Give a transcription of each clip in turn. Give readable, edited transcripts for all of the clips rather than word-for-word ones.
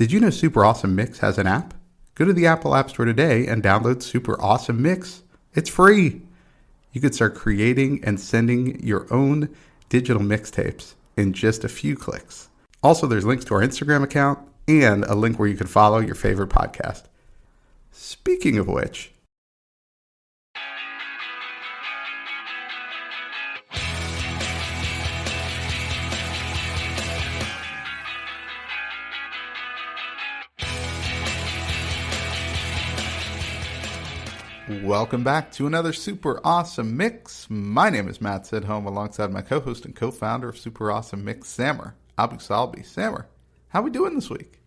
Did you know Super Awesome Mix has an app? Go to the Apple App Store today and download Super Awesome Mix. It's free. You could start creating and sending your own digital mixtapes in just a few clicks. Also, there's links to our Instagram account and a link where you can follow your favorite podcast. Speaking of which, welcome back to another Super Awesome Mix. My name is Matt Sidholm, alongside my co-host and co-founder of Super Awesome Mix, Samer Abu Salbi. Samer, how we doing this week?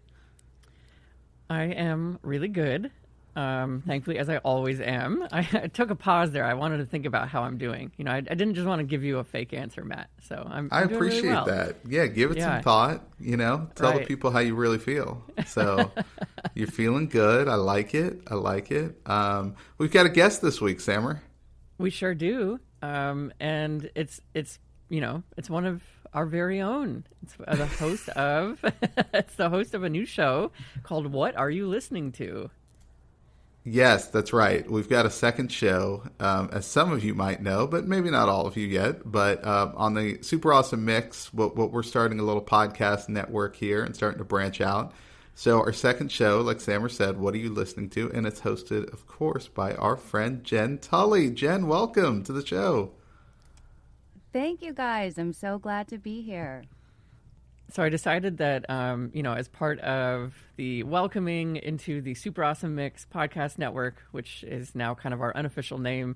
I am really good. Thankfully, as I always am. I took a pause there. I wanted to think about how I'm doing. You know, I didn't just want to give you a fake answer, Matt. So I'm I doing appreciate really well. that. Yeah, give it some thought. You know, tell the Right. people how you really feel. So you're feeling good. I like it. We've got a guest this week, Samer. We sure do. And it's one of our very own. It's the host of it's the host of a new show called What Are You Listening To? Yes, that's right. We've got a second show, as some of you might know, but maybe not all of you yet. But on the Super Awesome Mix, what we're starting a little podcast network here and starting to branch out. So our second show, like Samer said, What Are You Listening To? And it's hosted, of course, by our friend Jenn Tully. Jenn, welcome to the show. Thank you, guys. I'm so glad to be here. So I decided that, as part of the welcoming into the Super Awesome Mix podcast network, which is now kind of our unofficial name,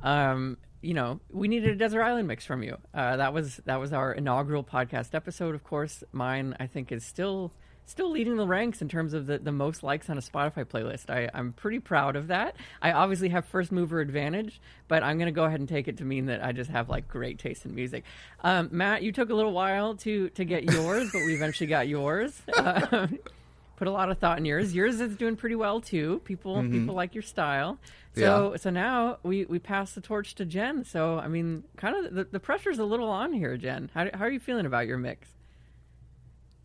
we needed a Desert Island mix from you. That was our inaugural podcast episode. Of course, mine, I think, is still leading the ranks in terms of the most likes on a Spotify playlist. I'm pretty proud of that. I obviously have first mover advantage, but I'm going to go ahead and take it to mean that I just have like great taste in music. Matt, you took a little while to get yours, but we eventually got yours. Put a lot of thought in yours. Yours is doing pretty well too. People like your style. So now we pass the torch to Jenn. So I mean, kind of the pressure's a little on here, Jenn. How are you feeling about your mix?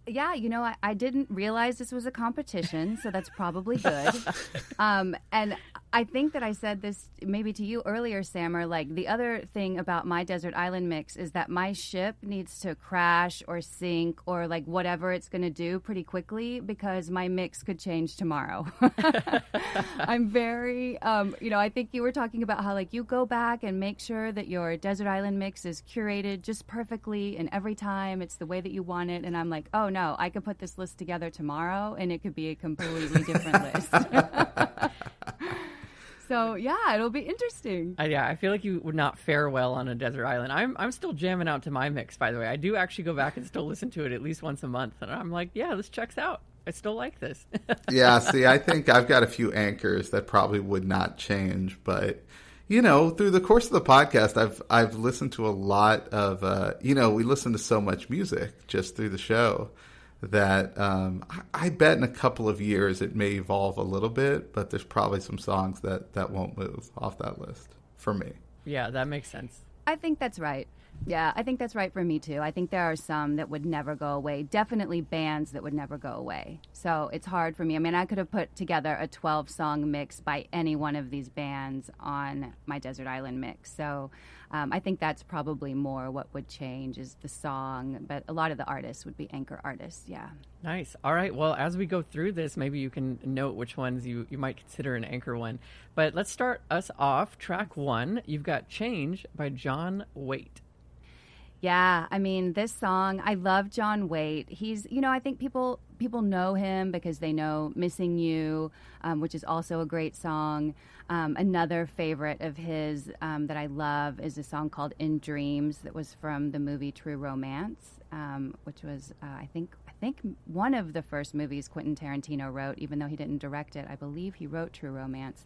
Yeah, I didn't realize this was a competition, so that's probably good. And I think that I said this maybe to you earlier, Samer, like the other thing about my Desert Island mix is that my ship needs to crash or sink or like whatever it's going to do pretty quickly because my mix could change tomorrow. I'm very, I think you were talking about how like you go back and make sure that your Desert Island mix is curated just perfectly and every time it's the way that you want it. And I'm like, oh no, I could put this list together tomorrow and it could be a completely different list. So yeah, it'll be interesting. I feel like you would not fare well on a desert island. I'm still jamming out to my mix, by the way. I do actually go back and still listen to it at least once a month, and I'm like, yeah, this checks out. I still like this. Yeah, see, I think I've got a few anchors that probably would not change, but through the course of the podcast, I've listened to a lot of we listen to so much music just through the show that I bet in a couple of years it may evolve a little bit, but there's probably some songs that won't move off that list for me. Yeah, that makes sense. I think that's right. Yeah, I think that's right for me too. I think there are some that would never go away. Definitely bands that would never go away. So it's hard for me. I mean, I could have put together a 12-song mix by any one of these bands on my Desert Island mix. So I think that's probably more what would change is the song. But a lot of the artists would be anchor artists, yeah. Nice. All right. Well, as we go through this, maybe you can note which ones you might consider an anchor one. But let's start us off. Track 1, you've got Change by John Waite. Yeah, I mean, this song, I love John Waite. He's, I think people know him because they know Missing You, which is also a great song. Another favorite of his that I love is a song called In Dreams that was from the movie True Romance, which was, I think one of the first movies Quentin Tarantino wrote, even though he didn't direct it. I believe he wrote True Romance.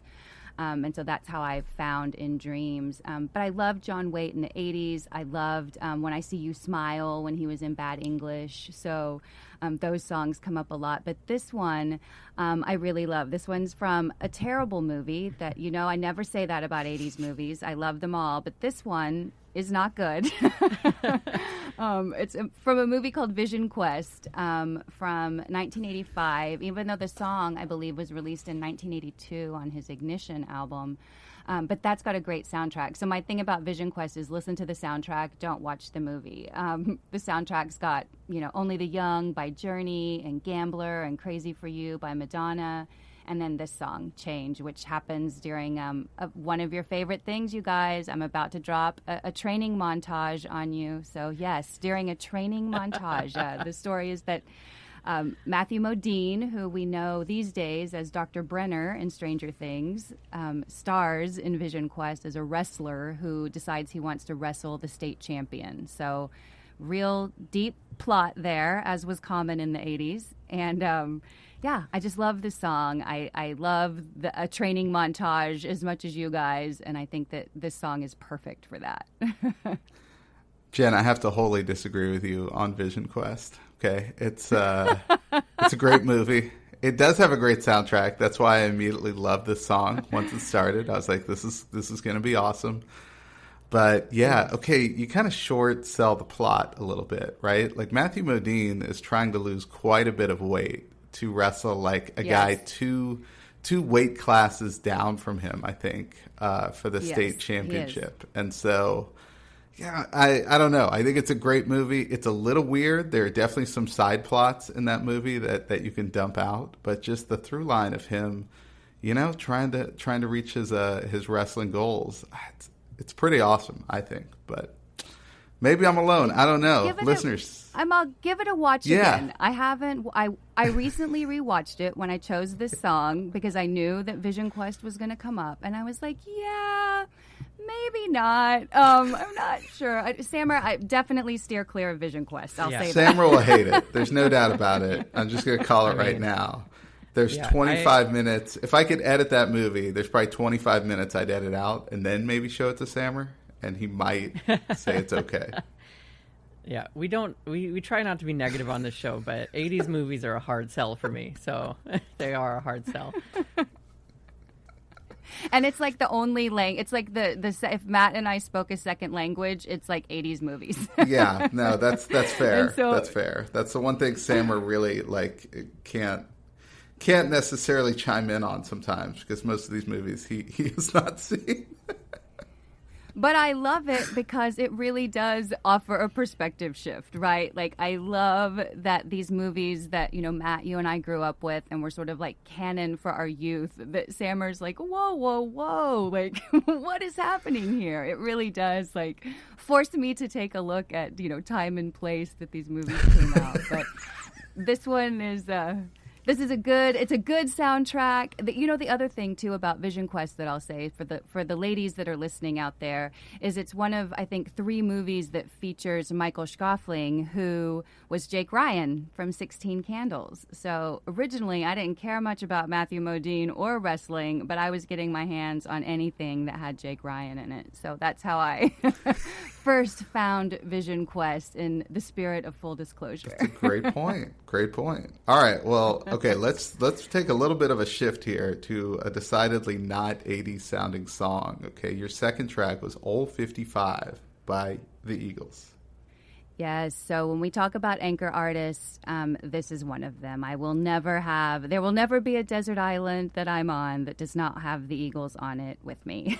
And so that's how I found In Dreams. But I loved John Waite in the 80s. I loved When I See You Smile when he was in Bad English. So those songs come up a lot. But this one I really love. This one's from a terrible movie that, I never say that about 80s movies. I love them all. But this one is not good. It's from a movie called Vision Quest from 1985, even though the song, I believe, was released in 1982 on his Ignition album. But that's got a great soundtrack. So my thing about Vision Quest is listen to the soundtrack, don't watch the movie. The soundtrack's got, Only the Young by Journey and Gambler and Crazy for You by Madonna. And then this song, Change, which happens during one of your favorite things, you guys. I'm about to drop a training montage on you. So, yes, during a training montage. The story is that Matthew Modine, who we know these days as Dr. Brenner in Stranger Things, stars in Vision Quest as a wrestler who decides he wants to wrestle the state champion. So, real deep plot there, as was common in the 80s. And yeah, I just love this song. I love a training montage as much as you guys, and I think that this song is perfect for that. Jen, I have to wholly disagree with you on Vision Quest. Okay, it's a great movie. It does have a great soundtrack. That's why I immediately loved this song once it started. I was like, this is going to be awesome. But yeah, okay, you kind of short sell the plot a little bit, right? Like Matthew Modine is trying to lose quite a bit of weight to wrestle like a guy two weight classes down from him, I think, for the state championship. And so, yeah, I don't know. I think it's a great movie. It's a little weird. There are definitely some side plots in that movie that you can dump out, but just the through line of him, trying to reach his wrestling goals, it's pretty awesome, I think. But maybe I'm alone. I don't know. Listeners. I'll give it a watch again. I haven't. I recently rewatched it when I chose this song because I knew that Vision Quest was going to come up, and I was like, yeah, maybe not. I'm not sure. Sammer, I definitely steer clear of Vision Quest. I'll say that. Sammer will hate it. There's no doubt about it. I'm just going to call it right now. There's 25 minutes. If I could edit that movie, there's probably 25 minutes I'd edit out and then maybe show it to Sammer, and he might say it's okay. Yeah, we try not to be negative on this show, but 80s movies are a hard sell for me, so they are a hard sell. And it's like the only it's like the if Matt and I spoke a second language, it's like 80s movies. Yeah, no, that's fair. That's fair. That's the one thing Sammer really can't necessarily chime in on sometimes because most of these movies he has not seen. But I love it because it really does offer a perspective shift, right? Like, I love that these movies that, Matt, you and I grew up with and were sort of like canon for our youth, that Sammer's like, whoa, like, what is happening here? It really does, force me to take a look at, time and place that these movies came out. But this one is... it's a good soundtrack. The other thing too about Vision Quest that I'll say for the ladies that are listening out there is it's one of, I think, 3 movies that features Michael Scoffling, who was Jake Ryan from 16 Candles. So originally I didn't care much about Matthew Modine or wrestling, but I was getting my hands on anything that had Jake Ryan in it. So that's how I first found Vision Quest in the spirit of full disclosure. That's a great point. Great point. All right. Well, okay, let's take a little bit of a shift here to a decidedly not 80s sounding song. Okay, your second track was Old 55 by the Eagles. Yes, so when we talk about anchor artists, this is one of them. there will never be a desert island that I'm on that does not have the Eagles on it with me.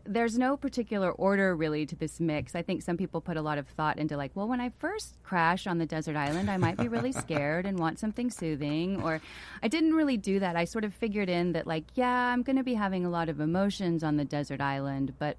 There's no particular order really to this mix. I think some people put a lot of thought into when I first crash on the desert island, I might be really scared and want something soothing, or I didn't really do that. I sort of figured in that I'm going to be having a lot of emotions on the desert island, but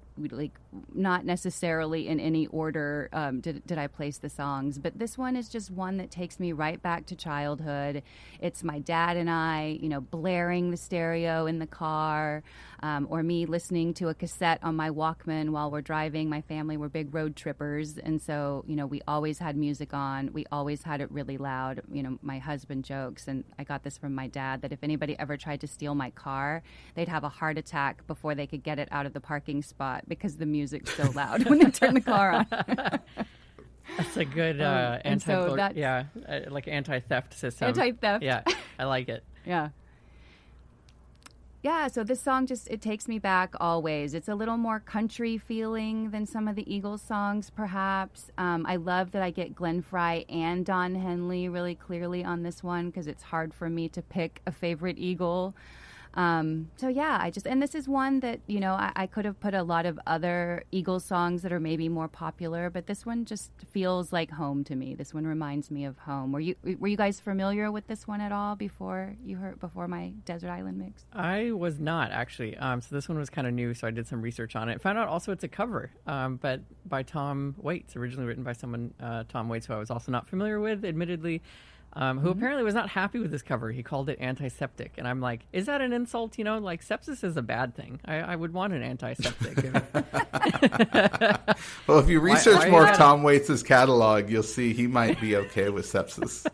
not necessarily in any order did I place the songs. But this one is just one that takes me right back to childhood. It's my dad and I, blaring the stereo in the car, or me listening to a cassette on my Walkman while we're driving. My family were big road trippers, and so, we always had music on. We always had it really loud. My husband jokes, and I got this from my dad, that if anybody ever tried to steal my car, they'd have a heart attack before they could get it out of the parking spot because the music's so loud when they turn the car on. That's a good anti-theft system. Anti-theft. Yeah, I like it. Yeah. Yeah, so this song it takes me back always. It's a little more country feeling than some of the Eagles songs, perhaps. I love that I get Glenn Frey and Don Henley really clearly on this one because it's hard for me to pick a favorite Eagle. So yeah, and this is one that, I could have put a lot of other Eagles songs that are maybe more popular, but this one just feels like home to me. This one reminds me of home. Were you guys familiar with this one at all before my Desert Island mix? I was not, actually. So this one was kind of new, so I did some research on it. Found out also it's a cover, but by Tom Waits, originally written by someone, Tom Waits, who I was also not familiar with, admittedly. Who apparently was not happy with this cover. He called it antiseptic. And I'm like, is that an insult? Like sepsis is a bad thing. I would want an antiseptic. Well, if you research more of Tom Waits' catalog, you'll see he might be okay with sepsis.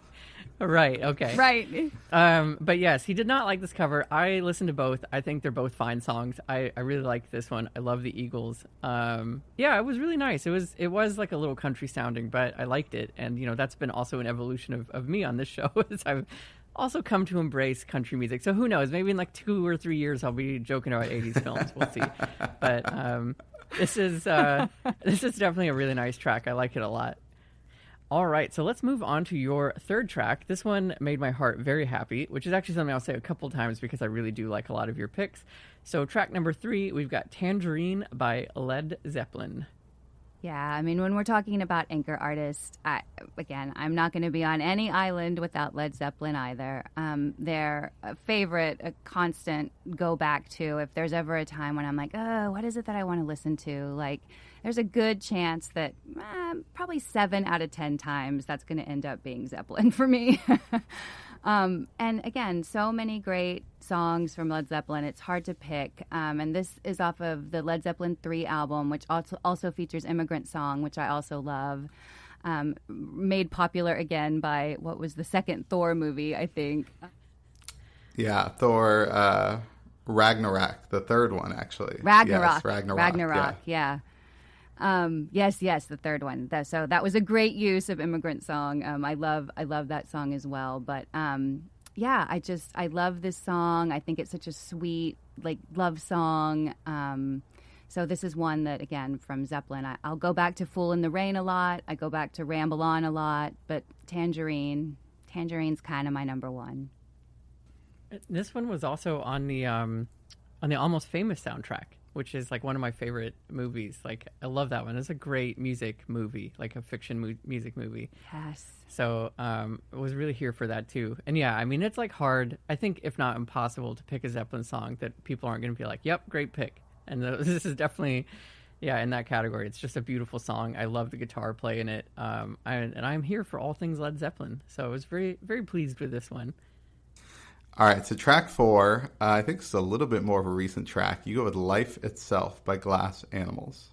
Right, okay. Right. But yes, he did not like this cover. I listened to both. I think they're both fine songs. I really like this one. I love the Eagles. Yeah, it was really nice. It was like a little country sounding, but I liked it. And, that's been also an evolution of me on this show. As I've also come to embrace country music. So who knows? Maybe in like 2 or 3 years, I'll be joking about 80s films. We'll see. But this is definitely a really nice track. I like it a lot. All right, so let's move on to your third track. This one made my heart very happy, which is actually something I'll say a couple times because I really do like a lot of your picks. So track number 3, we've got Tangerine by Led Zeppelin. Yeah, I mean, when we're talking about anchor artists, I'm not going to be on any island without Led Zeppelin either. They're a favorite, a constant go back to. If there's ever a time when I'm like, oh, what is it that I want to listen to? Like, there's a good chance that probably 7 out of 10 times that's going to end up being Zeppelin for me. And again, so many great songs from Led Zeppelin. It's hard to pick. And this is off of the Led Zeppelin 3 album, which also features Immigrant Song, which I also love. Made popular again by what was the second Thor movie, I think. Yeah, Thor Ragnarok, the third one, actually. Ragnarok. Yes, Ragnarok, yeah. Yes, the third one. So that was a great use of Immigrant Song. I love that song as well. But I love this song. I think it's such a sweet, love song. So this is one that, again, from Zeppelin, I'll go back to Fool in the Rain a lot. I go back to Ramble On a lot. But Tangerine's kind of my number one. This one was also on the Almost Famous soundtrack, which is like one of my favorite movies. Like, I love that one. It's a great music movie, like a fiction music movie. Yes. So I was really here for that too. And yeah, I mean, it's like hard, I think, if not impossible, to pick a Zeppelin song that people aren't going to be like, yep, great pick. And this is definitely, in that category. It's just a beautiful song. I love the guitar play in it. And I'm here for all things Led Zeppelin. So I was very, very pleased with this one. All right, so track 4, I think it's a little bit more of a recent track. You go with Life Itself by Glass Animals.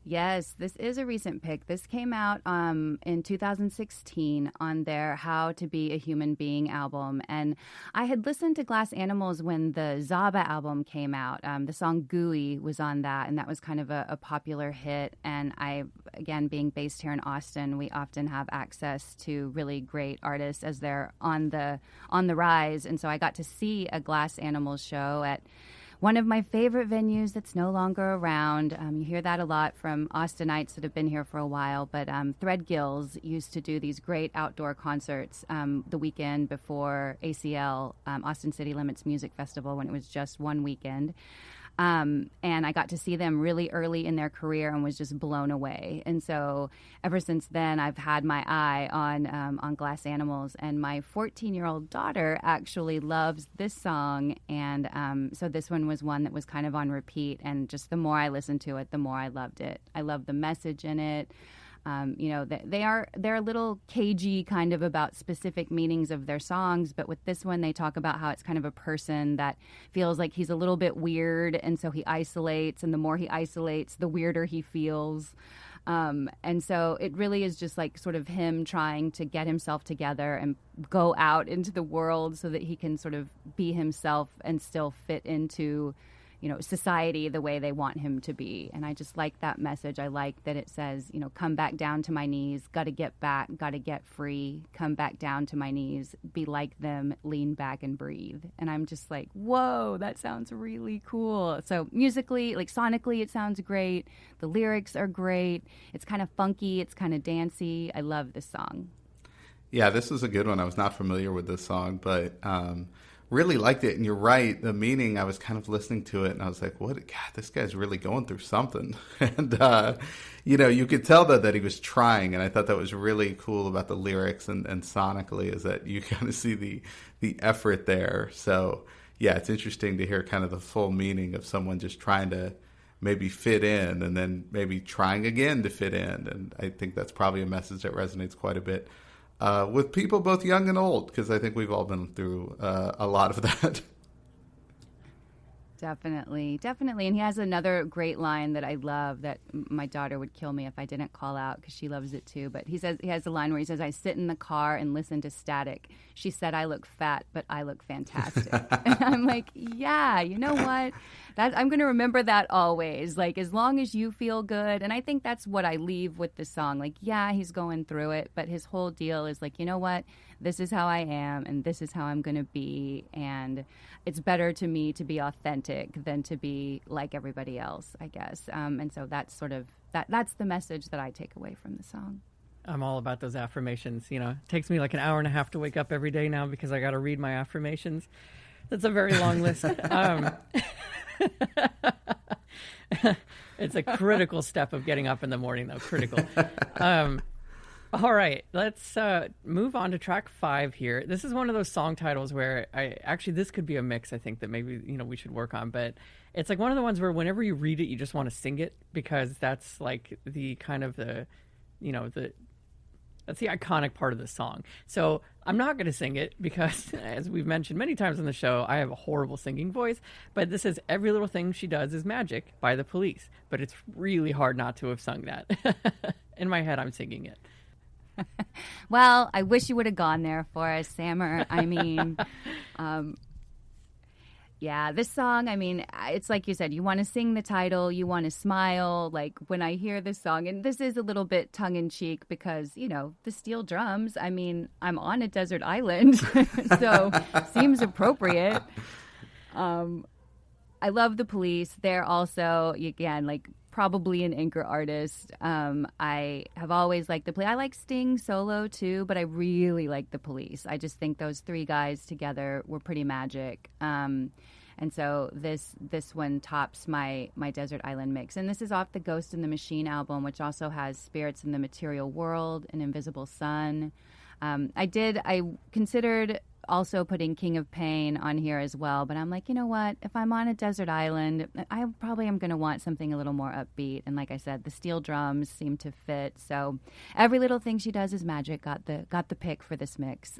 Yes, this is a recent pick. This came out in 2016 on their How to Be a Human Being album. And I had listened to Glass Animals when the Zaba album came out. The song Gooey was on that, and that was kind of a popular hit. And again, being based here in Austin, we often have access to really great artists as they're on the rise. And so I got to see a Glass Animals show at one of my favorite venues that's no longer around. You hear that a lot from Austinites that have been here for a while, but Threadgills used to do these great outdoor concerts the weekend before ACL, Austin City Limits Music Festival, when it was just one weekend. And I got to see them really early in their career and was just blown away. And so ever since then, I've had my eye on Glass Animals. And my 14-year-old daughter actually loves this song. And so this one was one that was kind of on repeat. And just the more I listened to it, the more I loved it. I love the message in it. They're a little cagey kind of about specific meanings of their songs, but with this one they talk about how it's kind of a person that feels like he's a little bit weird, and so he isolates, and the more he isolates, the weirder he feels. And so it really is just like sort of him trying to get himself together and go out into the world so that he can sort of be himself and still fit into society the way they want him to be. And I just like that message. I like that it says, come back down to my knees, got to get back, got to get free, come back down to my knees, be like them, lean back and breathe. And I'm just like, whoa, that sounds really cool. So musically, like sonically, it sounds great. The lyrics are great. It's kind of funky. It's kind of dancey. I love this song. Yeah, this is a good one. I was not familiar with this song, but really liked it. And you're right, the meaning, I was kind of listening to it and I was like, what? God, this guy's really going through something. And, you could tell that he was trying. And I thought that was really cool about the lyrics and sonically, is that you kind of see the effort there. So, yeah, it's interesting to hear kind of the full meaning of someone just trying to maybe fit in and then maybe trying again to fit in. And I think that's probably a message that resonates quite a bit with people both young and old, because I think we've all been through a lot of that. Definitely. And he has another great line that I love that my daughter would kill me if I didn't call out, because she loves it too. But he has a line where he says, I sit in the car and listen to static. She said I look fat, but I look fantastic. And I'm like, yeah, you know what? I'm going to remember that always. Like, as long as you feel good. And I think that's what I leave with the song. Like, yeah, he's going through it, but his whole deal is like, you know what? This is how I am, and this is how I'm going to be. And it's better to me to be authentic than to be like everybody else, I guess. And so that's sort of, that's the message that I take away from the song. I'm all about those affirmations. It takes me like an hour and a half to wake up every day now because I got to read my affirmations. That's a very long list. It's a critical step of getting up in the morning, though. Critical. All right, let's move on to track 5 here. This is one of those song titles where this could be a mix, I think, that maybe, we should work on. But it's like one of the ones where whenever you read it, you just want to sing it, because that's like the kind of that's the iconic part of the song. So I'm not going to sing it because, as we've mentioned many times on the show, I have a horrible singing voice. But this is Every Little Thing She Does Is Magic by The Police. But it's really hard not to have sung that. In my head, I'm singing it. Well, I wish you would have gone there for us, Sammer. I mean, yeah, this song, I mean, it's like you said, you want to sing the title, you want to smile. Like when I hear this song, and this is a little bit tongue in cheek because, the steel drums, I mean, I'm on a desert island, so seems appropriate. I love The Police. They're also, again, like probably an anchor artist. I have always liked The Police. I like Sting solo too, but I really like The Police. I just think those 3 guys together were pretty magic. And so this one tops my Desert Island mix. And this is off the Ghost in the Machine album, which also has Spirits in the Material World and Invisible Sun. I considered also putting King of Pain on here as well, but I'm like, you know what? If I'm on a desert island, I probably am going to want something a little more upbeat. And like I said, the steel drums seem to fit. So Every Little Thing She Does Is Magic got the pick for this mix.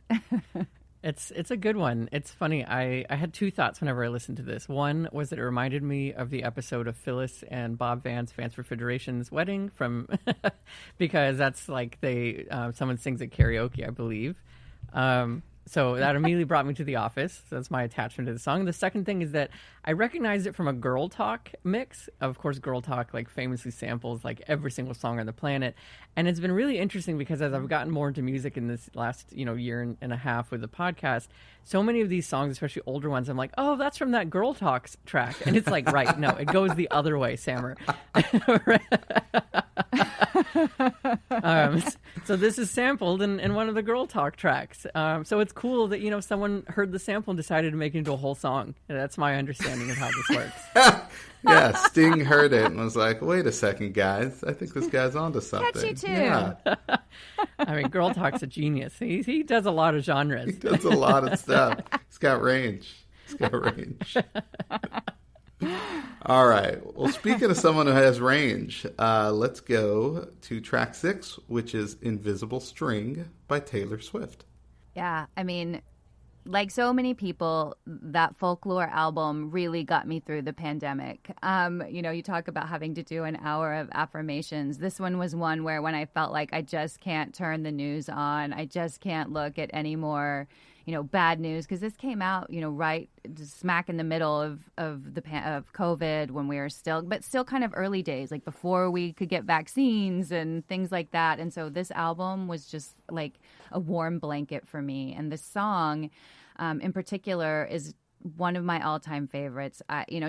It's a good one. It's funny. I had 2 thoughts whenever I listened to this. One was that it reminded me of the episode of Phyllis and Bob Vance, Vance for Federation's wedding, from because that's like someone sings at karaoke, I believe. So that immediately brought me to The Office. So that's my attachment to the song. The second thing is that I recognized it from a Girl Talk mix. Of course, Girl Talk like famously samples like every single song on the planet. And it's been really interesting because as I've gotten more into music in this last, year and a half with the podcast, so many of these songs, especially older ones, I'm like, oh, that's from that Girl Talks track. And it's like, right, no, it goes the other way, Sammer. So this is sampled in one of the Girl Talk tracks. So it's cool that, someone heard the sample and decided to make it into a whole song. And that's my understanding of how this works. Yeah, Sting heard it and was like, wait a second, guys. I think this guy's onto something. Catchy, too. Yeah. I mean, Girl Talk's a genius. He does a lot of genres. He does a lot of stuff. He's got range. All right. Well, speaking of someone who has range, let's go to track 6, which is Invisible String by Taylor Swift. Yeah, I mean, like so many people, that Folklore album really got me through the pandemic. You talk about having to do an hour of affirmations. This one was one where when I felt like I just can't turn the news on, I just can't look at any more bad news, because this came out, right smack in the middle of COVID, when we were still kind of early days, like before we could get vaccines and things like that. And so this album was just like a warm blanket for me. And this song, in particular, is one of my all-time favorites.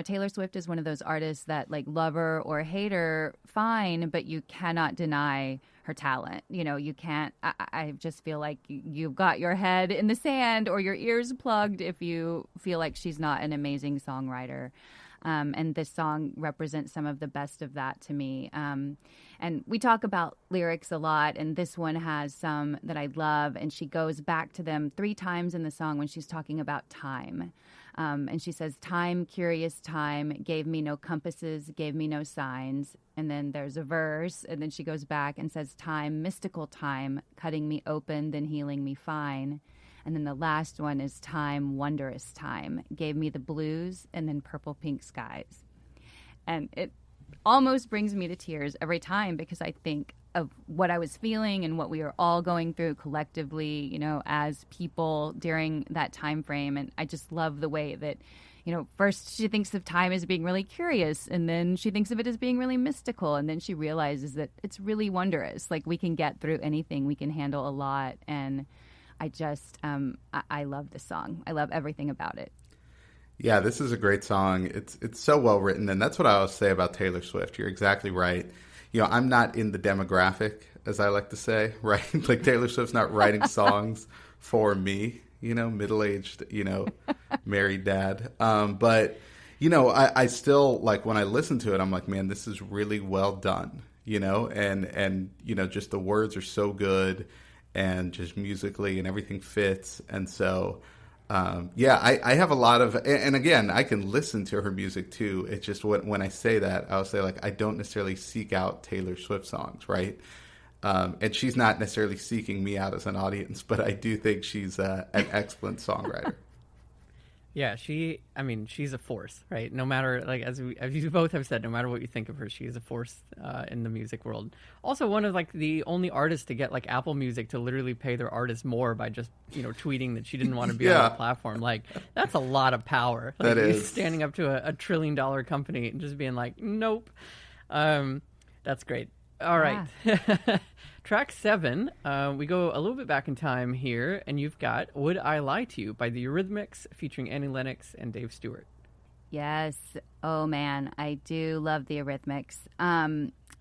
Taylor Swift is one of those artists that, like, lover or hater, fine, but you cannot deny her talent. You can't. I just feel like you've got your head in the sand or your ears plugged if you feel like she's not an amazing songwriter. And this song represents some of the best of that to me. And we talk about lyrics a lot, and this one has some that I love, and she goes back to them 3 times in the song when she's talking about time. And she says, "Time, curious time, gave me no compasses, gave me no signs." And then there's a verse, and then she goes back and says, "Time, mystical time, cutting me open, then healing me fine." And then the last one is "Time, wondrous time, gave me the blues, and then purple pink skies." And it almost brings me to tears every time, because I think of what I was feeling and what we were all going through collectively, as people during that time frame. And I just love the way that, first she thinks of time as being really curious, and then she thinks of it as being really mystical, and then she realizes that it's really wondrous. Like, we can get through anything, we can handle a lot. And I just, I love this song. I love everything about it. Yeah, this is a great song. It's so well written, and that's what I always say about Taylor Swift. You're exactly right. I'm not in the demographic, as I like to say, right? Like, Taylor Swift's not writing songs for me, middle-aged, married dad. But, I still, like, when I listen to it, I'm like, man, this is really well done, and just the words are so good, and just musically and everything fits. And so, I have a lot of, and again, I can listen to her music too. It's just when I say that, I'll say, like, I don't necessarily seek out Taylor Swift songs, right? And she's not necessarily seeking me out as an audience, but I do think she's an excellent songwriter. Yeah, she's a force, right? No matter, like, as you both have said, no matter what you think of her, she is a force in the music world. Also, one of, like, the only artists to get, like, Apple Music to literally pay their artists more by just, tweeting that she didn't want to be on the platform. Like, that's a lot of power. Like, that is. Standing up to a $1 trillion company and just being like, nope. That's great. All right. Yeah. Track 7, we go a little bit back in time here, and you've got "Would I Lie to You" by the Eurythmics, featuring Annie Lennox and Dave Stewart. Yes. Oh, man. I do love the Eurythmics.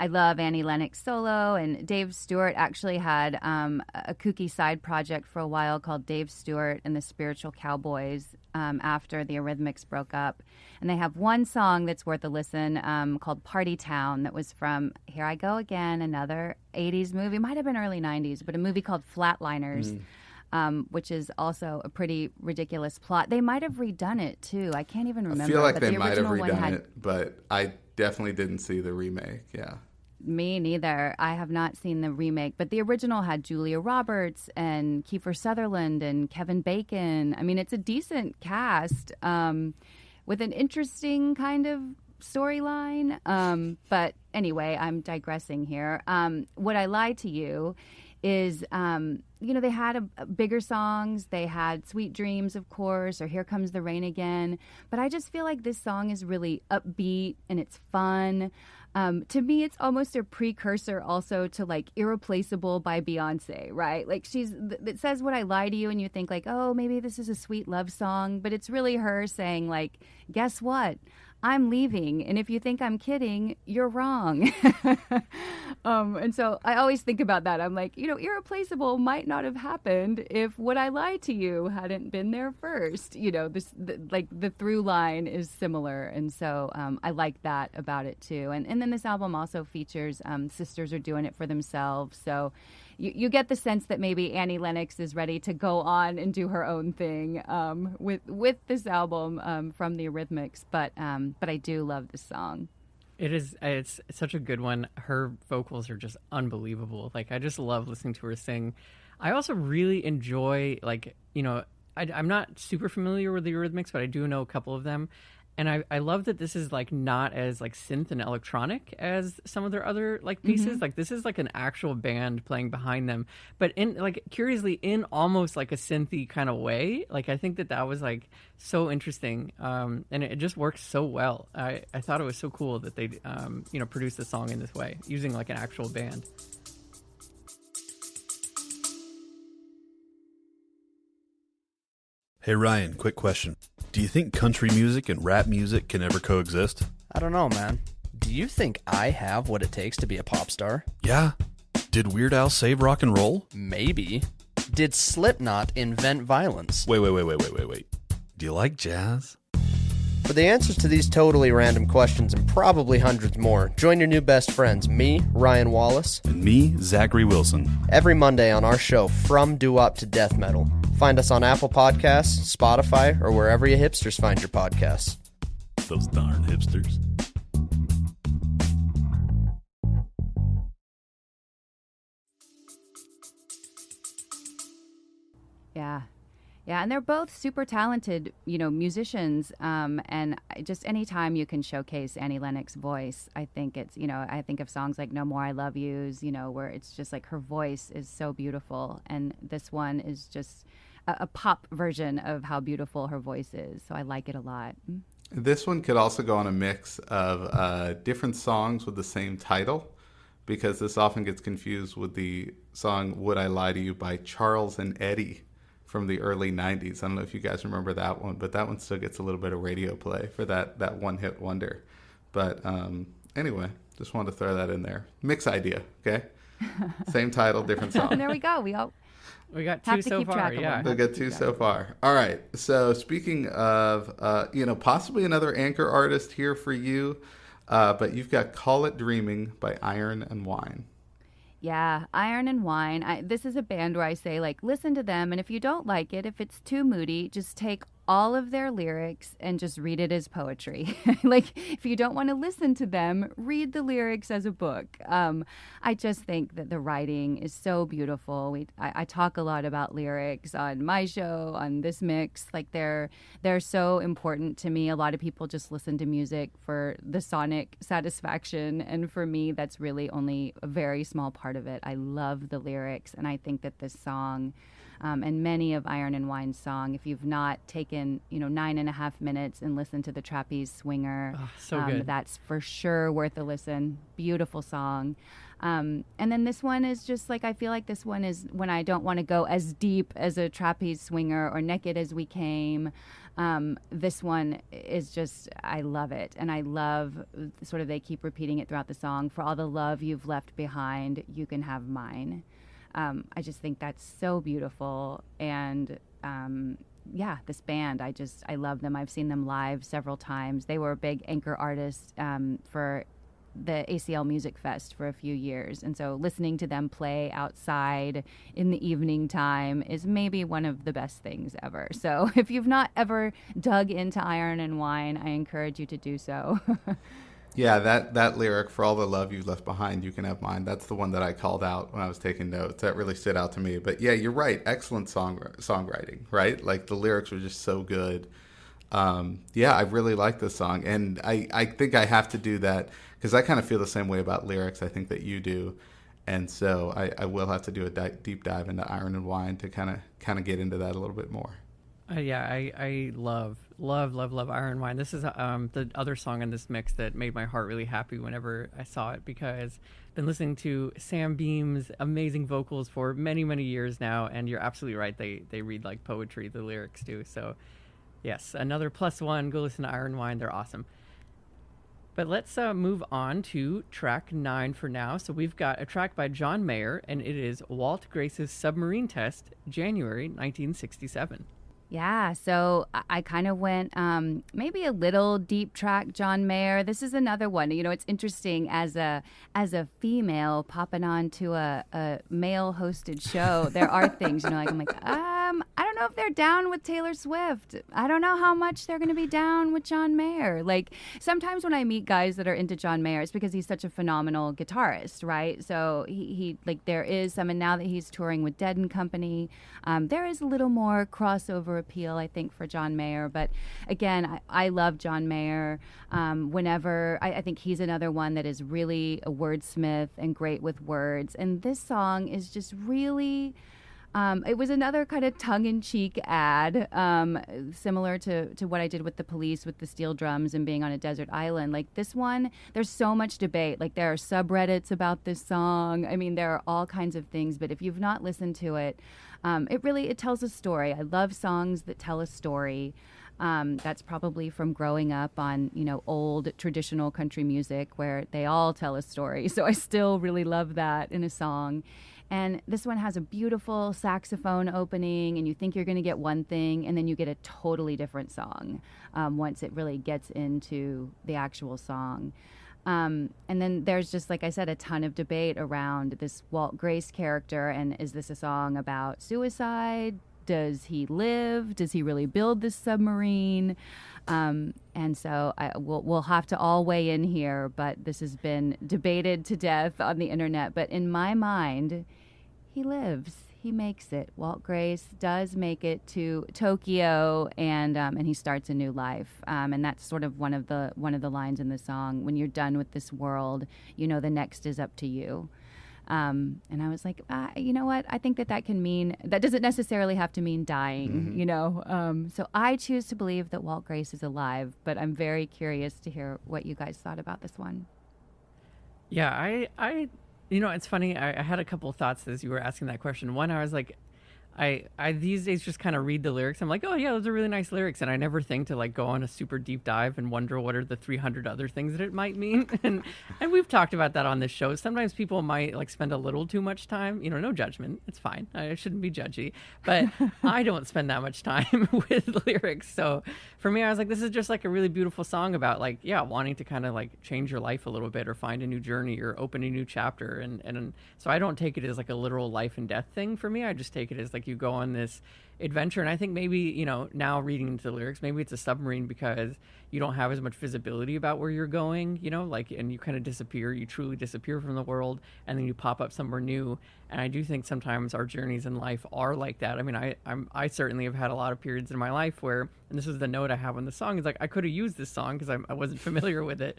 I love Annie Lennox solo, and Dave Stewart actually had a kooky side project for a while called Dave Stewart and the Spiritual Cowboys after the Eurythmics broke up. And they have one song that's worth a listen called Party Town that was from, here I go again, another 80s movie. Might have been early 90s, but a movie called Flatliners. Which is also a pretty ridiculous plot. They might have redone it, too. I can't even remember. I feel like they might have redone it, but I definitely didn't see the remake, yeah. Me neither. I have not seen the remake, but the original had Julia Roberts and Kiefer Sutherland and Kevin Bacon. I mean, it's a decent cast with an interesting kind of storyline. But anyway, I'm digressing here. Would I Lie to You is, they had bigger songs. They had Sweet Dreams, of course, or Here Comes the Rain Again. But I just feel like this song is really upbeat and it's fun. To me, it's almost a precursor also to, like, Irreplaceable by Beyonce, right? Like, it says "Would I Lie to You," and you think, like, oh, maybe this is a sweet love song, but it's really her saying, like, guess what? I'm leaving, and if you think I'm kidding, you're wrong. And so I always think about that. I'm like, Irreplaceable might not have happened if Would I Lie to You hadn't been there first. The through line is similar, and so I like that about it too. And then this album also features sisters are doing it for themselves, so you get the sense that maybe Annie Lennox is ready to go on and do her own thing with this album from the Eurythmics. But I do love this song. It's such a good one. Her vocals are just unbelievable. Like, I just love listening to her sing. I also really enjoy, like, I'm not super familiar with the Eurythmics, but I do know a couple of them. And I love that this is like not as like synth and electronic as some of their other like pieces. Like this is like an actual band playing behind them, but in like curiously in almost like a synthy kind of way. Like I think that was like so interesting, and it just works so well. I thought it was so cool that they produced the song in this way using like an actual band. Hey Ryan, quick question. Do you think country music and rap music can ever coexist? I don't know, man. Do you think I have what it takes to be a pop star? Yeah. Did Weird Al save rock and roll? Maybe. Did Slipknot invent violence? Wait. Do you like jazz? For the answers to these totally random questions and probably hundreds more, join your new best friends, me, Ryan Wallace, And me, Zachary Wilson. every Monday on our show From Doo-Wop to Death Metal. Find us on Apple Podcasts, Spotify, or wherever you hipsters find your podcasts. Those darn hipsters. Yeah. Yeah, and they're both super talented, musicians. And just anytime you can showcase Annie Lennox's voice, I think it's, I think of songs like No More I Love Yous, where it's just like her voice is so beautiful. And this one is just a pop version of how beautiful her voice is. So I like it a lot. This one could also go on a mix of different songs with the same title, because this often gets confused with the song Would I Lie to You by Charles and Eddie from the early 90s. I don't know if you guys remember that one, but that one still gets a little bit of radio play for that one-hit wonder. But anyway, just wanted to throw that in there. Mix idea, okay? Same title, different song. There we go. We got have two to so keep far. track of Yeah, them. We'll get two so far. All right. So speaking of, possibly another anchor artist here for you, but you've got Call It Dreaming by Iron and Wine. Yeah, Iron and Wine. This is a band where I say, listen to them, and if you don't like it, if it's too moody, just take all of their lyrics and just read it as poetry. If you don't want to listen to them, read the lyrics as a book. I just think that the writing is so beautiful. I talk a lot about lyrics on my show, on this mix. They're so important to me. A lot of people just listen to music for the sonic satisfaction, and for me, that's really only a very small part of it. I love the lyrics, and I think that this song, and many of Iron and Wine's song, if you've not taken 9.5 minutes and listened to the Trapeze Swinger, so good. That's for sure worth a listen. Beautiful song. And then this one is just I feel like this one is when I don't want to go as deep as a Trapeze Swinger or Naked as We Came. This one is just, I love it. And I love sort of, they keep repeating it throughout the song. For all the love you've left behind, you can have mine. I just think that's so beautiful. And this band, I love them. I've seen them live several times. They were a big anchor artist for the ACL Music Fest for a few years. And so listening to them play outside in the evening time is maybe one of the best things ever. So if you've not ever dug into Iron and Wine, I encourage you to do so. Yeah, that lyric, for all the love you've left behind, you can have mine. That's the one that I called out when I was taking notes. That really stood out to me. But yeah, you're right. Excellent songwriting, right? The lyrics were just so good. I really like this song. And I think I have to do that because I kind of feel the same way about lyrics, I think, that you do. And so I will have to do a deep dive into Iron and Wine to kind of get into that a little bit more. I love Iron Wine. This is the other song in this mix that made my heart really happy whenever I saw it, because I've been listening to Sam Beam's amazing vocals for many, many years now, and you're absolutely right. They read like poetry, the lyrics do. So yes, another +1. Go listen to Iron Wine. They're awesome. But let's move on to track 9 for now. So we've got a track by John Mayer, and it is Walt Grace's Submarine Test, January 1967. Yeah, so I kind of went maybe a little deep track John Mayer. This is another one. It's interesting as a female popping on to a male hosted show. There are things, I'm like, I don't know know if they're down with Taylor Swift. I don't know how much they're going to be down with John Mayer. Like, sometimes when I meet guys that are into John Mayer, it's because he's such a phenomenal guitarist, right? So he like, there is some, and now that he's touring with Dead and Company, there is a little more crossover appeal, I think, for John Mayer. But again, I love John Mayer. Whenever I think he's another one that is really a wordsmith and great with words. And this song is just really, it was another kind of tongue-in-cheek ad, similar to what I did with the Police with the steel drums and being on a desert island. Like, this one, there's so much debate. Like, there are subreddits about this song. I mean, there are all kinds of things. But if you've not listened to it, it tells a story. I love songs that tell a story. That's probably from growing up on, old traditional country music where they all tell a story. So I still really love that in a song. And this one has a beautiful saxophone opening, and you think you're going to get one thing, and then you get a totally different song once it really gets into the actual song. And then there's just, like I said, a ton of debate around this Walt Grace character, and is this a song about suicide? Does he live? Does he really build this submarine? And so we'll have to all weigh in here, but this has been debated to death on the internet. But in my mind, he lives. He makes it. Walt Grace does make it to Tokyo, and he starts a new life. And that's sort of one of the lines in the song. When you're done with this world, the next is up to you. And I was like, you know what? I think that can mean, that doesn't necessarily have to mean dying, So I choose to believe that Walt Grace is alive, but I'm very curious to hear what you guys thought about this one. Yeah, I it's funny. I had a couple of thoughts as you were asking that question. One, I was like, I these days just kind of read the lyrics. I'm like, oh yeah, those are really nice lyrics, and I never think to like go on a super deep dive and wonder what are the 300 other things that it might mean. and we've talked about that on this show. Sometimes people might like spend a little too much time. No judgment. It's fine. I shouldn't be judgy, but I don't spend that much time with lyrics. So for me, I was like, this is just like a really beautiful song about like, yeah, wanting to kind of like change your life a little bit or find a new journey or open a new chapter. And so I don't take it as like a literal life and death thing for me. I just take it as like you go on this adventure. And I think maybe, now reading into the lyrics, maybe it's a submarine because you don't have as much visibility about where you're going, and you kind of disappear, you truly disappear from the world, and then you pop up somewhere new. And I do think sometimes our journeys in life are like that. I mean, I certainly have had a lot of periods in my life where, and this is the note I have on the song, is like, I could have used this song because I wasn't familiar with it.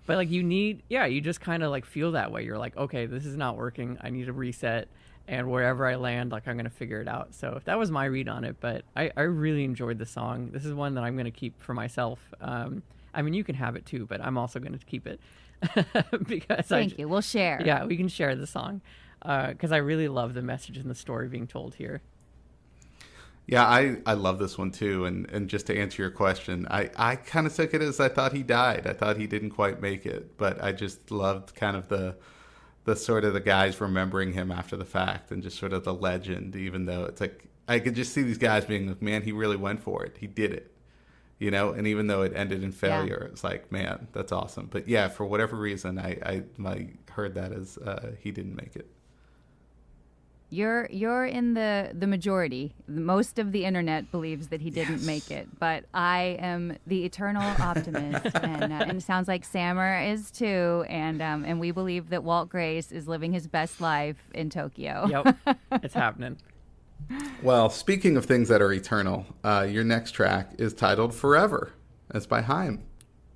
But like you just kind of like feel that way. You're like, okay, this is not working. I need to reset. And wherever I land, like, I'm going to figure it out. So that was my read on it. But I really enjoyed the song. This is one that I'm going to keep for myself. I mean, you can have it too, but I'm also going to keep it. Because Thank you. We'll share. Yeah, we can share the song. Because I really love the message and the story being told here. Yeah, I love this one too. And just to answer your question, I kind of took it as I thought he died. I thought he didn't quite make it. But I just loved kind of the sort of the guys remembering him after the fact and just sort of the legend, even though it's like, I could just see these guys being like, man, he really went for it. He did it, and even though it ended in failure, It's like, man, that's awesome. But yeah, for whatever reason, I heard that as he didn't make it. You're in the majority. Most of the internet believes that he didn't make it, but I am the eternal optimist, and it sounds like Sammer is too. And we believe that Walt Grace is living his best life in Tokyo. Yep, it's happening. Well, speaking of things that are eternal, your next track is titled "Forever." It's by HAIM.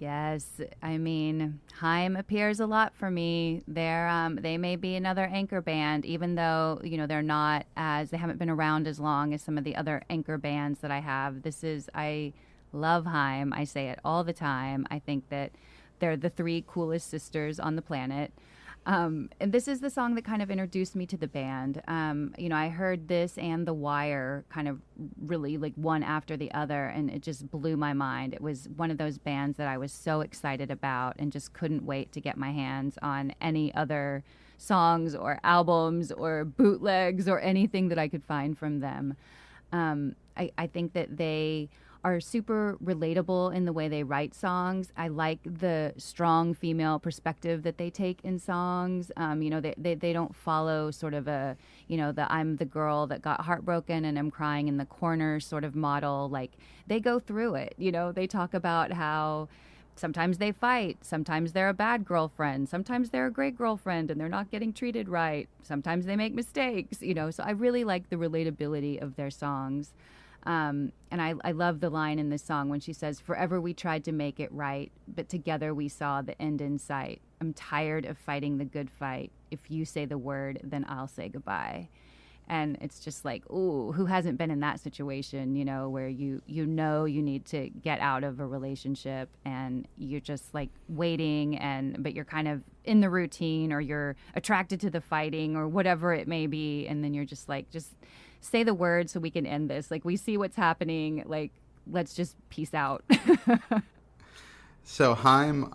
Yes, I mean, HAIM appears a lot for me. They may be another anchor band, even though, they're not they haven't been around as long as some of the other anchor bands that I have. I love HAIM. I say it all the time. I think that they're the three coolest sisters on the planet. And this is the song that kind of introduced me to the band. I heard this and The Wire kind of really like one after the other, and it just blew my mind. It was one of those bands that I was so excited about and just couldn't wait to get my hands on any other songs or albums or bootlegs or anything that I could find from them. I think that they are super relatable in the way they write songs. I like the strong female perspective that they take in songs. They don't follow sort of a, the I'm the girl that got heartbroken and I'm crying in the corner sort of model. Like, they go through it. They talk about how sometimes they fight, sometimes they're a bad girlfriend, sometimes they're a great girlfriend and they're not getting treated right, sometimes they make mistakes, so I really like the relatability of their songs. And I love the line in this song when she says, "Forever we tried to make it right, but together we saw the end in sight. I'm tired of fighting the good fight. If you say the word, then I'll say goodbye." And it's just like, ooh, who hasn't been in that situation, where you need to get out of a relationship and you're just like waiting, but you're kind of in the routine, or you're attracted to the fighting or whatever it may be. And then you're just like, just say the word so we can end this. Like, we see what's happening. Like, let's just peace out. So HAIM,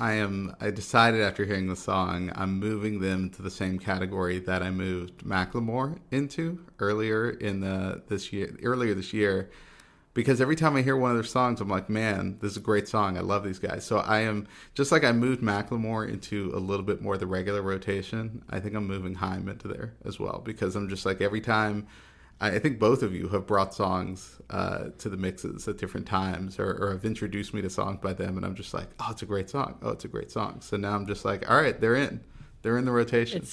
I decided after hearing the song, I'm moving them to the same category that I moved Macklemore into earlier this year, because every time I hear one of their songs, I'm like, man, this is a great song. I love these guys. So I am, just like I moved Macklemore into a little bit more of the regular rotation, I think I'm moving HAIM into there as well, because I'm just like, every time, I think both of you have brought songs to the mixes at different times, or have introduced me to songs by them, and I'm just like, oh, it's a great song. Oh, it's a great song. So now I'm just like, all right, they're in the rotation.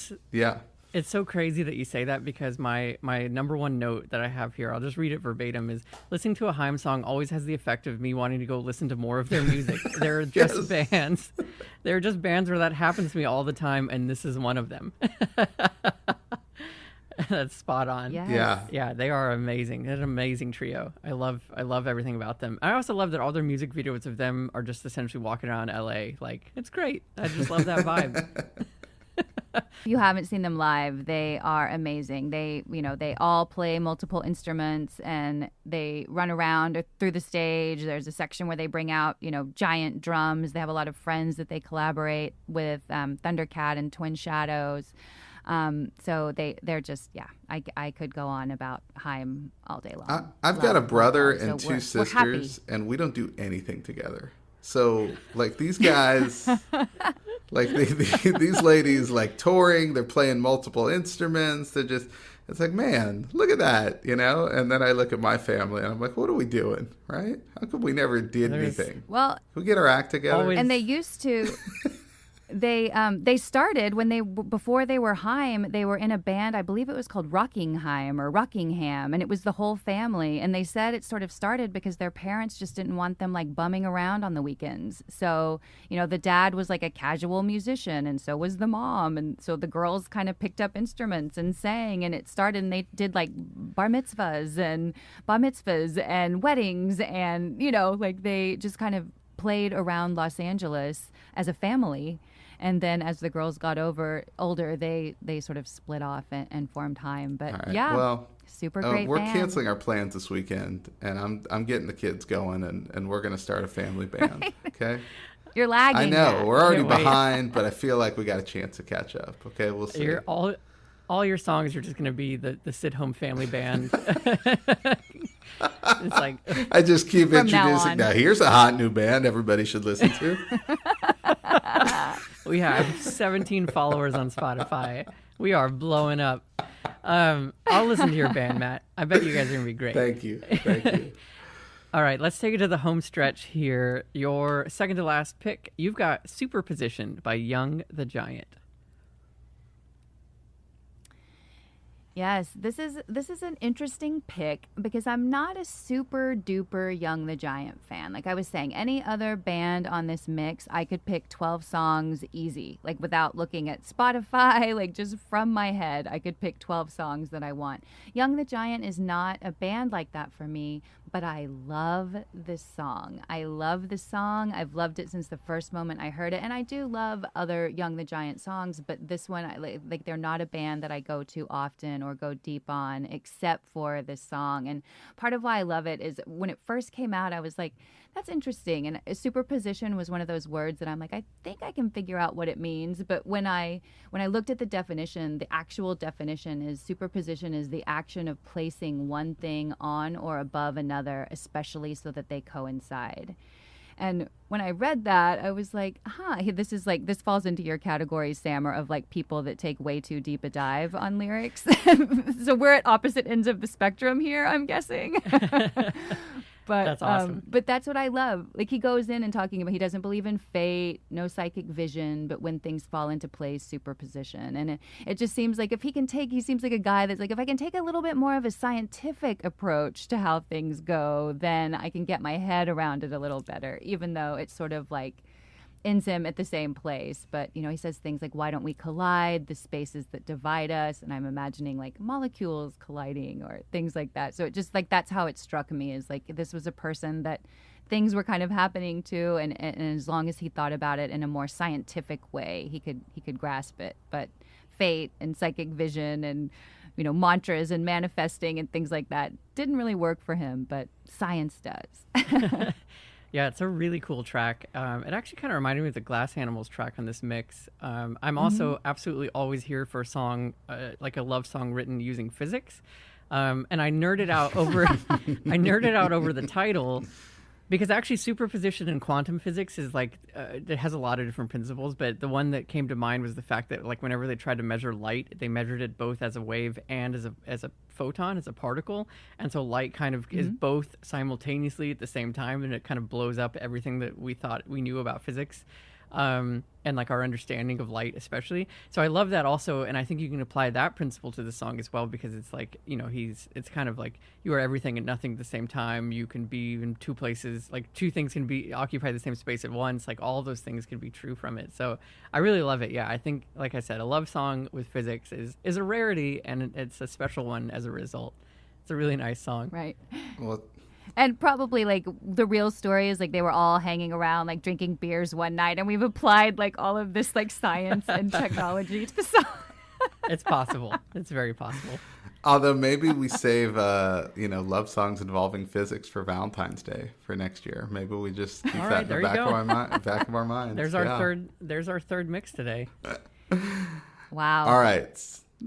It's so crazy that you say that, because my number one note that I have here, I'll just read it verbatim, is listening to a HAIM song always has the effect of me wanting to go listen to more of their music. They're just bands. They're just bands where that happens to me all the time, and this is one of them. That's spot on. Yes. Yeah, they are amazing. They're an amazing trio. I love everything about them. I also love that all their music videos of them are just essentially walking around LA. Like, it's great. I just love that vibe. If you haven't seen them live, they are amazing. They all play multiple instruments and they run around through the stage. There's a section where they bring out, giant drums. They have a lot of friends that they collaborate with, Thundercat and Twin Shadows. So they're just, I could go on about HAIM all day long. I've got a brother and two sisters, and we don't do anything together. So, like, these guys, like, these ladies, like, touring, they're playing multiple instruments. They're just, it's like, man, look at that, And then I look at my family, and I'm like, what are we doing, right? How come we never did anything? Well, can we get our act together? Always. And they used to... They started before they were HAIM, they were in a band, I believe it was called Rockingham or Rockingham, and it was the whole family. And they said it sort of started because their parents just didn't want them like bumming around on the weekends. So, the dad was like a casual musician, and so was the mom. And so the girls kind of picked up instruments and sang, and it started, and they did like bar mitzvahs and weddings, and, like they just kind of played around Los Angeles as a family. And then as the girls got older, they sort of split off and formed HAIM. But right. yeah, well, super great we're band. Canceling our plans this weekend, and I'm getting the kids going, and we're going to start a family band. Okay. You're lagging. I know Matt. we're already Can't wait. behind, but I feel like we got a chance to catch up. Okay, we'll see. All your songs are just going to be the sit home family band. It's like, I just keep From now introducing. on. Now here's a hot new band everybody should listen to. we have 17 followers on Spotify. We are blowing up. I'll listen to your band, Matt. I bet you guys are going to be great. Thank you. All right, let's take it to the home stretch here. Your second to last pick, you've got Superposition by Young the Giant. Yes, this is an interesting pick because I'm not a super duper Young the Giant fan. Like I was saying, any other band on this mix, I could pick 12 songs easy, like without looking at Spotify, like just from my head, I could pick 12 songs that I want. Young the Giant is not a band like that for me, but I love this song. I love this song. I've loved it since the first moment I heard it. And I do love other Young the Giant songs, but this one, like they're not a band that I go to often or go deep on except for this song. And part of why I love it is when it first came out, I was like, that's interesting. And superposition was one of those words that I'm like, I think I can figure out what it means. But when I looked at the definition, the actual definition is superposition is the action of placing one thing on or above another, especially so that they coincide. And when I read that, I was like, this falls into your category, Sam, of like people that take way too deep a dive on lyrics. So we're at opposite ends of the spectrum here, I'm guessing. But that's awesome. But that's what I love. Like he goes in and talking about he doesn't believe in fate, no psychic vision, but when things fall into place, superposition. And it just seems like he seems like a guy that's like, if I can take a little bit more of a scientific approach to how things go, then I can get my head around it a little better, even though it's sort of like ends him at the same place. But, he says things like, why don't we collide, the spaces that divide us? And I'm imagining like molecules colliding or things like that. So it just like, that's how it struck me, is like, this was a person that things were kind of happening to. And as long as he thought about it in a more scientific way, he could grasp it. But fate and psychic vision and, mantras and manifesting and things like that didn't really work for him, but science does. Yeah, it's a really cool track. It actually kind of reminded me of the Glass Animals track on this mix. I'm also absolutely always here for a song, like a love song written using physics. And I nerded out over the title, because actually superposition in quantum physics is like, it has a lot of different principles, but the one that came to mind was the fact that like whenever they tried to measure light, they measured it both as a wave and as a photon, as a particle. And so light kind of is both simultaneously at the same time, and it kind of blows up everything that we thought we knew about physics. And like our understanding of light especially. So I love that also, and I think you can apply that principle to the song as well, because it's like, it's kind of like you are everything and nothing at the same time. You can be in two places, like two things can be occupy the same space at once, like all of those things can be true from it. So I really love it. Yeah, I think, like I said, a love song with physics is a rarity, and it's a special one as a result. It's a really nice song. Right. Well, and probably like the real story is like they were all hanging around like drinking beers one night, and we've applied like all of this like science and technology to the song. It's possible. It's very possible. Although maybe we save love songs involving physics for Valentine's Day for next year. Maybe we just keep that in the back of our minds. There's our third mix today. Wow. All right.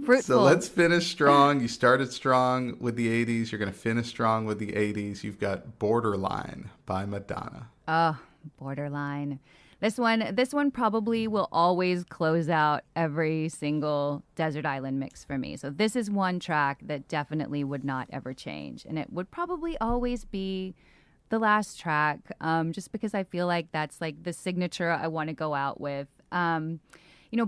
Fruitful. So let's finish strong. You started strong with the 80s. You're going to finish strong with the 80s. You've got Borderline by Madonna. Oh, Borderline. This one probably will always close out every single Desert Island mix for me. So this is one track that definitely would not ever change. And it would probably always be the last track, just because I feel like that's like the signature I want to go out with.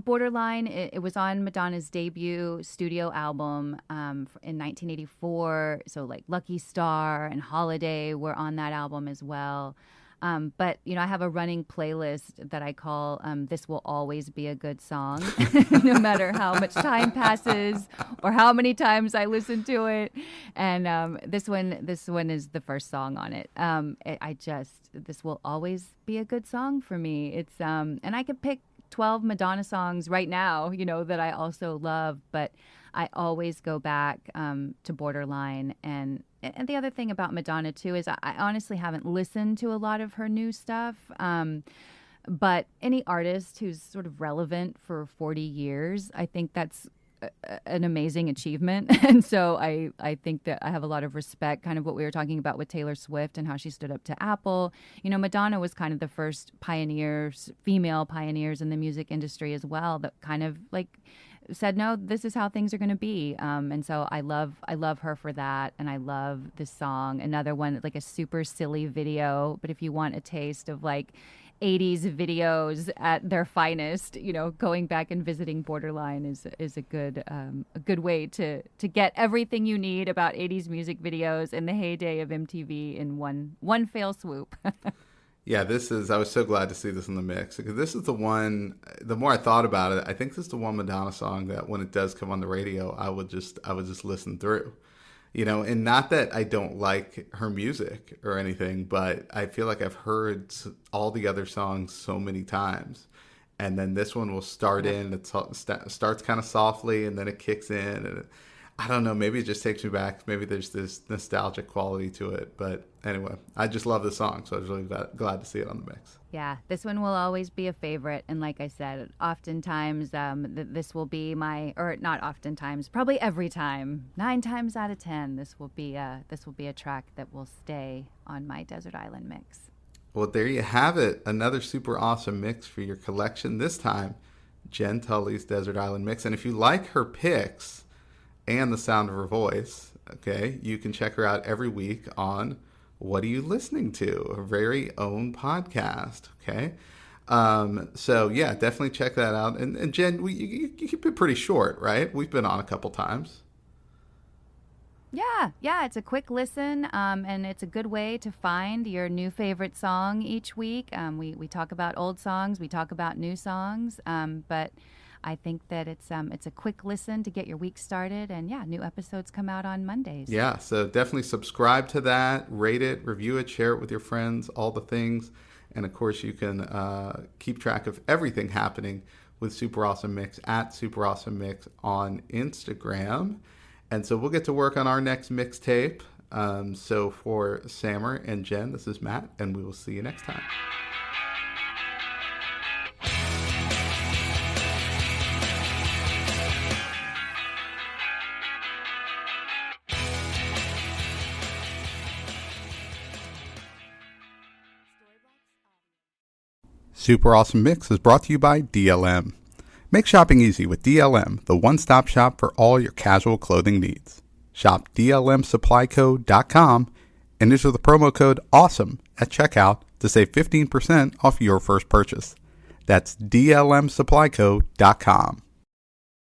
Borderline, it was on Madonna's debut studio album in 1984. So like Lucky Star and Holiday were on that album as well. But I have a running playlist that I call This Will Always Be a Good Song, no matter how much time passes or how many times I listen to it. And this one is the first song on it. This will always be a good song for me. It's and I could pick 12 Madonna songs right now, that I also love, but I always go back to Borderline. And the other thing about Madonna, too, is I honestly haven't listened to a lot of her new stuff. But any artist who's sort of relevant for 40 years, I think that's an amazing achievement. And so I think that I have a lot of respect, kind of what we were talking about with Taylor Swift and how she stood up to Apple. Madonna was kind of the first female pioneers in the music industry as well, that kind of like said, no, this is how things are going to be. And so I love her for that. And I love this song. Another one, like a super silly video, but if you want a taste of like 80s videos at their finest, going back and visiting Borderline is a good way to get everything you need about 80s music videos in the heyday of MTV in one fell swoop. Yeah, I was so glad to see this in the mix, because this is the one, the more I thought about it, I think this is the one Madonna song that when it does come on the radio, I would just listen through. And not that I don't like her music or anything, but I feel like I've heard all the other songs so many times. And then this one will start in, it starts kind of softly, and then it kicks in. And I don't know, maybe it just takes me back. Maybe there's this nostalgic quality to it. But anyway, I just love the song, so I was really glad to see it on the mix. Yeah, this one will always be a favorite. And like I said, oftentimes this will be not oftentimes, probably every time, 9 times out of 10, this will be a track that will stay on my Desert Island mix. Well, there you have it. Another super awesome mix for your collection. This time, Jenn Tully's Desert Island mix. And if you like her picks and the sound of her voice, okay, you can check her out every week on What Are You Listening To? Her very own podcast, okay? So, yeah, definitely check that out. And Jen, you keep it pretty short, right? We've been on a couple times. Yeah, it's a quick listen, and it's a good way to find your new favorite song each week. We talk about old songs, we talk about new songs, but I think that it's a quick listen to get your week started, and new episodes come out on Mondays. Yeah, so definitely subscribe to that, rate it, review it, share it with your friends, all the things, and of course you can keep track of everything happening with Super Awesome Mix at Super Awesome Mix on Instagram. And so we'll get to work on our next mixtape. So for Sammer and Jen, this is Matt, and we will see you next time. Super Awesome Mix is brought to you by DLM. Make shopping easy with DLM, the one-stop shop for all your casual clothing needs. Shop DLMsupplyco.com and enter the promo code AWESOME at checkout to save 15% off your first purchase. That's DLMsupplyco.com.